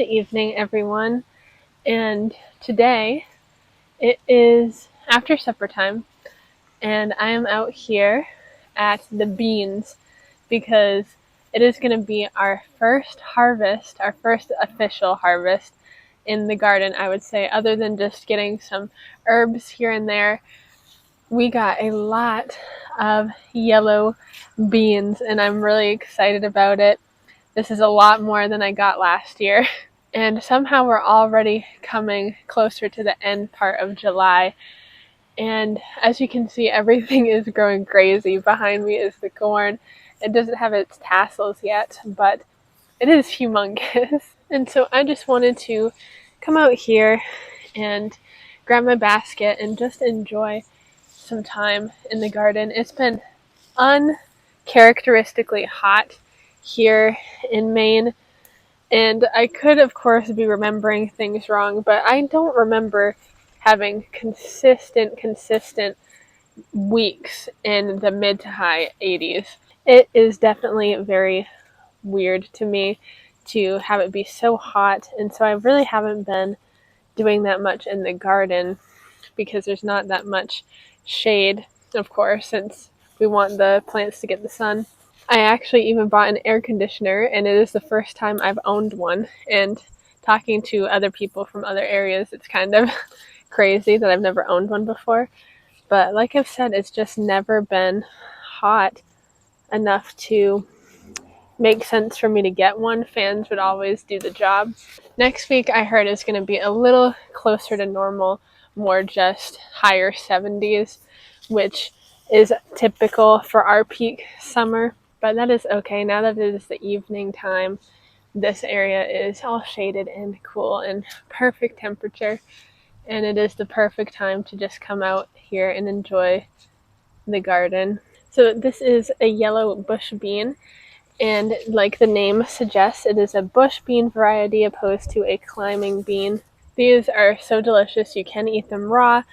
evening, everyone. And today it is after supper time, and I am out here at the beans because it is going to be our first harvest, our first official harvest in the garden, I would say, other than just getting some herbs here and there. We got a lot of yellow beans, and I'm really excited about it. This is a lot more than I got last year. And somehow we're already coming closer to the end part of July. And as you can see, everything is growing crazy. Behind me is the corn. It doesn't have its tassels yet, but it is humongous. And so I just wanted to come out here and grab my basket and just enjoy some time in the garden. It's been uncharacteristically hot here in Maine. And I could, of course, be remembering things wrong, but I don't remember having consistent weeks in the mid to high 80s. It is definitely very weird to me to have it be so hot, and so I really haven't been doing that much in the garden because there's not that much shade, of course, since we want the plants to get the sun. I actually even bought an air conditioner, and it is the first time I've owned one. And talking to other people from other areas, it's kind of crazy that I've never owned one before. But like I've said, it's just never been hot enough to make sense for me to get one. Fans would always do the job. Next week, I heard is going to be a little closer to normal, more just higher 70s, which is typical for our peak summer. But that is okay. Now that it is the evening time, this area is all shaded and cool and perfect temperature. And it is the perfect time to just come out here and enjoy the garden. So this is a yellow bush bean. And like the name suggests, it is a bush bean variety opposed to a climbing bean. These are so delicious. You can eat them raw.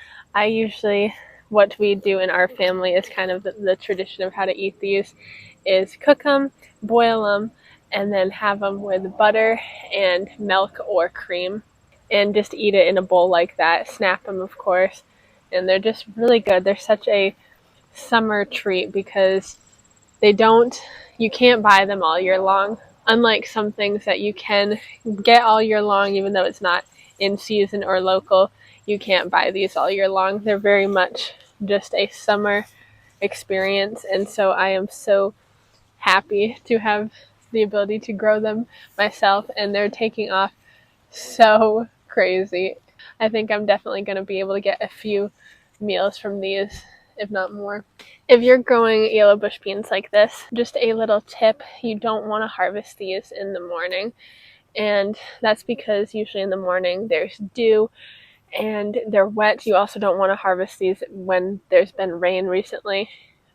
What we do in our family is kind of the tradition of how to eat these is cook them, boil them, and then have them with butter and milk or cream, and just eat it in a bowl like that. Snap them, of course, and they're just really good. They're such a summer treat because you can't buy them all year long. Unlike some things that you can get all year long, even though it's not in season or local, you can't buy these all year long. They're very much just a summer experience, and so I am so happy to have the ability to grow them myself, and they're taking off so crazy. I think I'm definitely going to be able to get a few meals from these, if not more. If you're growing yellow bush beans like this, just a little tip, you don't want to harvest these in the morning. And that's because usually in the morning there's dew and they're wet. You also don't want to harvest these when there's been rain recently.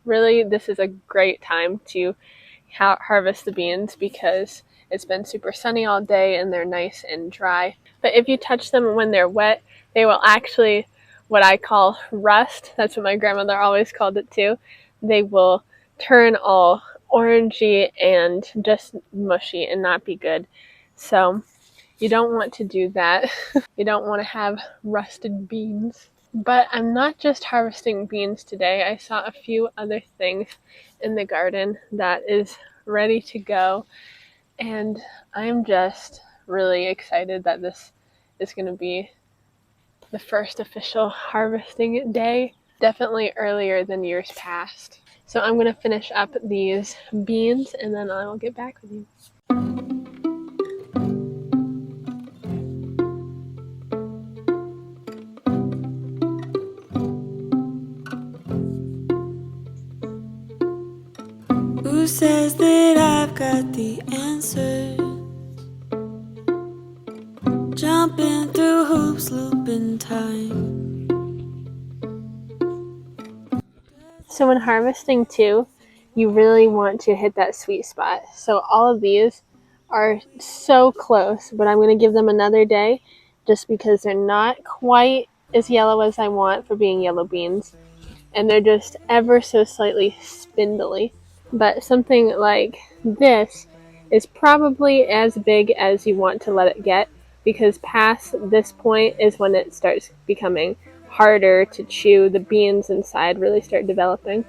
Really, this is a great time to harvest the beans because it's been super sunny all day and they're nice and dry. But if you touch them when they're wet, they will actually, what I call rust. That's what my grandmother always called it too. They will turn all orangey and just mushy and not be good. So you don't want to do that. You don't want to have rusted beans. But I'm not just harvesting beans today. I saw a few other things in the garden that is ready to go. And I'm just really excited that this is going to be the first official harvesting day. Definitely earlier than years past. So I'm going to finish up these beans and then I will get back with you. Who says that I've got the answer? Jumping through hoops, looping time. So when harvesting too, you really want to hit that sweet spot. So all of these are so close, but I'm going to give them another day just because they're not quite as yellow as I want for being yellow beans. And they're just ever so slightly spindly. But something like this is probably as big as you want to let it get, because past this point is when it starts becoming harder to chew. The beans inside really start developing.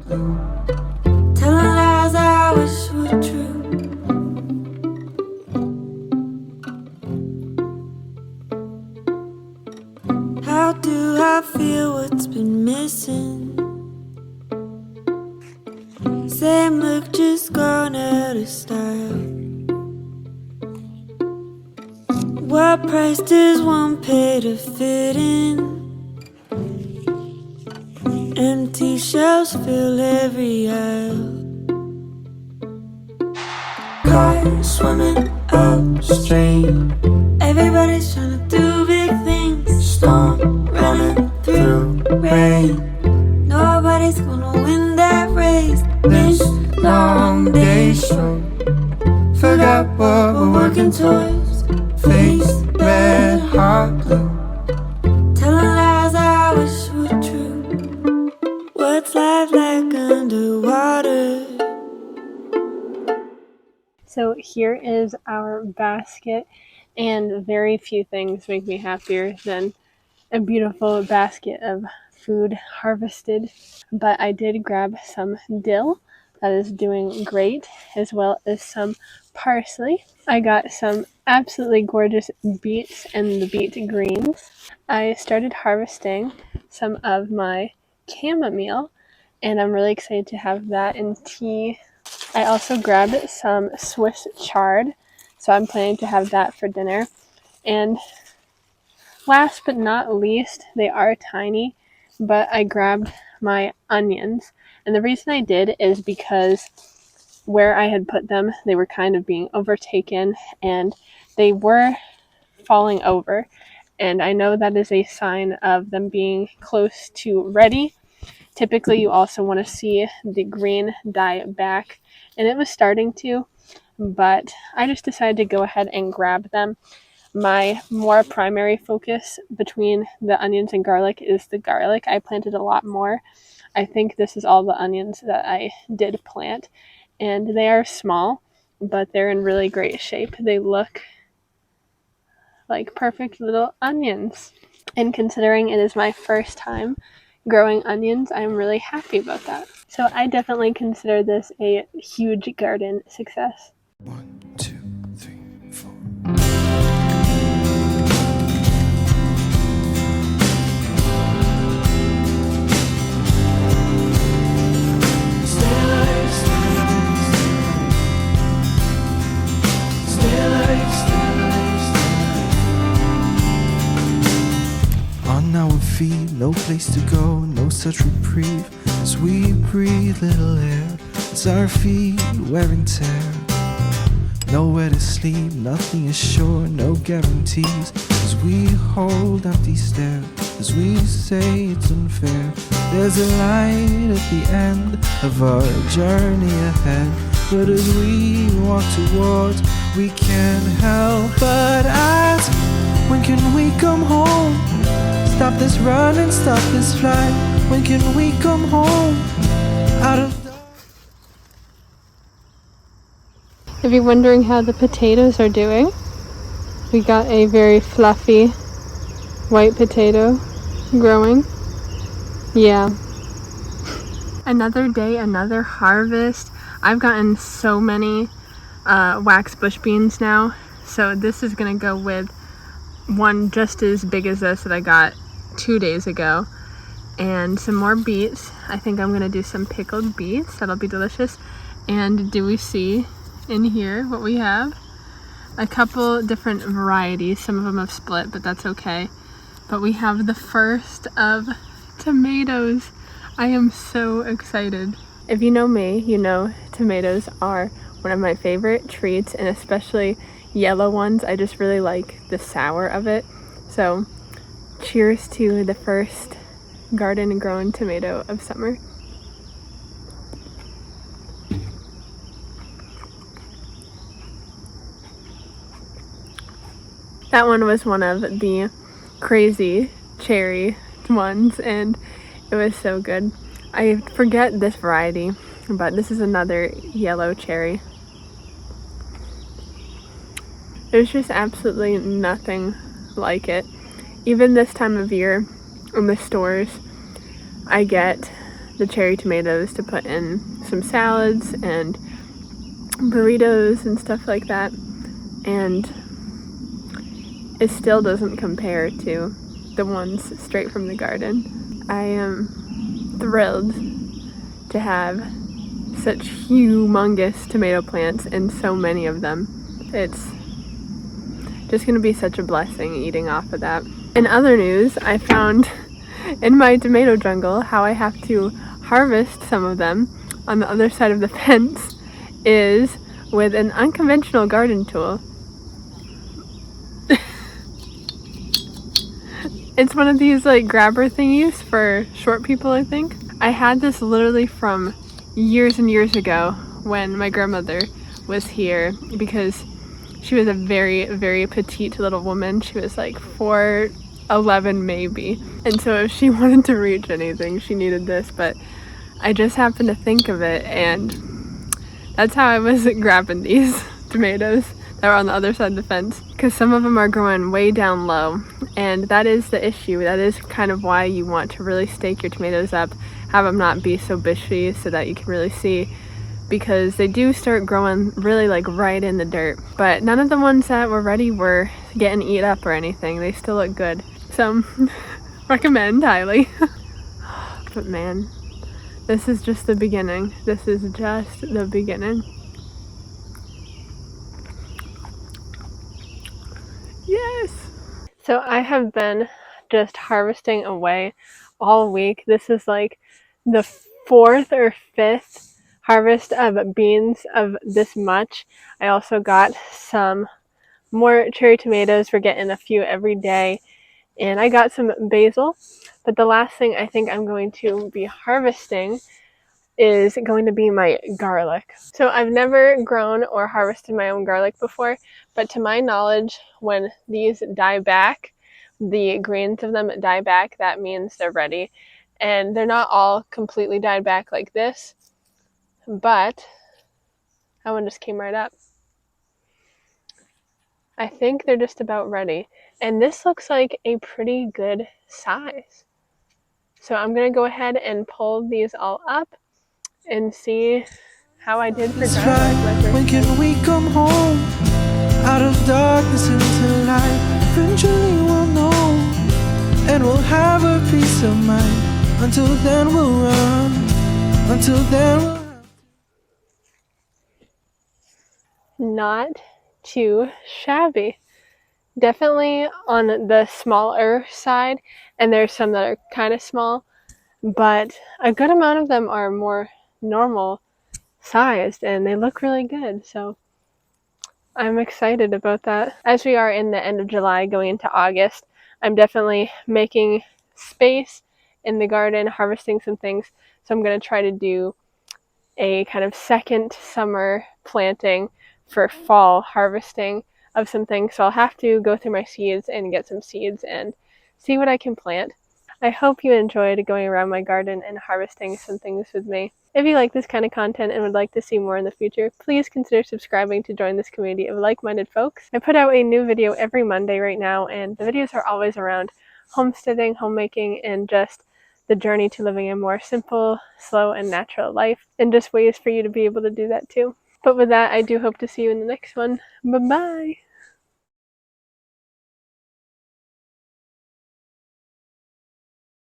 Telling lies I wish were true. How do I feel? What's been missing? Same look, just gone out of style. What price does one pay to fit in? Empty shelves fill every aisle. Cars swimming upstream. Everybody's trying to do big things. Storm running through rain. Nobody's gonna win that race. This long day show. Forgot what we're working towards. Face red, heart blue. Telling lies I wish were true. What's life like underwater? So here is our basket, and very few things make me happier than a beautiful basket of food harvested. But I did grab some dill that is doing great, as well as some parsley. I got some absolutely gorgeous beets and the beet greens. I started harvesting some of my chamomile, and I'm really excited to have that in tea. I also grabbed some Swiss chard, so I'm planning to have that for dinner. And last but not least, they are tiny, but I grabbed my onions. And the reason I did is because where I had put them, they were kind of being overtaken and they were falling over. And I know that is a sign of them being close to ready. Typically, you also want to see the green die back, and it was starting to, but I just decided to go ahead and grab them. My more primary focus between the onions and garlic is the garlic. I planted a lot more. I think this is all the onions that I did plant, and they are small, but they're in really great shape. They look like perfect little onions. And considering it is my first time growing onions, I'm really happy about that. So I definitely consider this a huge garden success. 1, 2, 3, 4. On our feet, no place to go, no such reprieve. As we breathe little air, as our feet wear and tear. Nowhere to sleep, nothing is sure, no guarantees. As we hold empty stare, as we say it's unfair. There's a light at the end of our journey ahead. But as we walk towards, we can't help but ask, when can we come home? Stop this run and stop this flight. When can we come home? Out of the... If you're wondering how the potatoes are doing, we got a very fluffy white potato growing. Yeah. Another day, another harvest. I've gotten so many wax bush beans now, so this is gonna go with one just as big as this that I got 2 days ago, and some more beets. I think I'm gonna do some pickled beets. That'll be delicious. And do we see in here what we have? A couple different varieties. Some of them have split, but that's okay. But we have the first of tomatoes. I am so excited. If you know me, you know tomatoes are one of my favorite treats, and especially yellow ones. I just really like the sour of it. So cheers to the first garden grown tomato of summer. That one was one of the crazy cherry ones, and it was so good. I forget this variety, but this is another yellow cherry. There's just absolutely nothing like it. Even this time of year in the stores, I get the cherry tomatoes to put in some salads and burritos and stuff like that, and it still doesn't compare to the ones straight from the garden. I am thrilled to have such humongous tomato plants and so many of them. It's just gonna be such a blessing eating off of that. In other news, I found in my tomato jungle how I have to harvest some of them on the other side of the fence is with an unconventional garden tool. It's one of these like grabber thingies for short people, I think. I had this literally from years and years ago when my grandmother was here, because she was a very, very petite little woman. She was like 4'11" maybe. And so if she wanted to reach anything, she needed this, but I just happened to think of it, and that's how I was grabbing these tomatoes that were on the other side of the fence, because some of them are growing way down low, and that is the issue. That is kind of why you want to really stake your tomatoes up, have them not be so bushy so that you can really see, because they do start growing really like right in the dirt. But none of the ones that were ready were getting eat up or anything. They still look good, so recommend highly. But man, this is just the beginning. This is just the beginning. Yes! So I have been just harvesting away all week. This is like the 4th or 5th harvest of beans of this much. I also got some more cherry tomatoes. We're getting a few every day. And I got some basil. But the last thing I think I'm going to be harvesting is going to be my garlic. So I've never grown or harvested my own garlic before, but to my knowledge, when these die back, the greens of them die back, that means they're ready. And they're not all completely died back like this, but that one just came right up. I think they're just about ready. And this looks like a pretty good size. So I'm gonna go ahead and pull these all up and see how I did for That's garlic. right. When can we come home? Out of darkness into light. Eventually we'll know, and we'll have a peace of mind. Until then we'll run. Until then we'll run. Not too shabby. Definitely on the smaller side, and there's some that are kind of small, but a good amount of them are more normal sized and they look really good. So I'm excited about that. As we are in the end of July going into August, I'm definitely making space in the garden, harvesting some things. So I'm going to try to do a kind of second summer planting for fall harvesting of some things. So I'll have to go through my seeds and get some seeds and see what I can plant. I hope you enjoyed going around my garden and harvesting some things with me. If you like this kind of content and would like to see more in the future, please consider subscribing to join this community of like-minded folks. I put out a new video every Monday right now, and the videos are always around homesteading, homemaking, and just the journey to living a more simple, slow, and natural life, and just ways for you to be able to do that too. But with that, I do hope to see you in the next one. Bye-bye!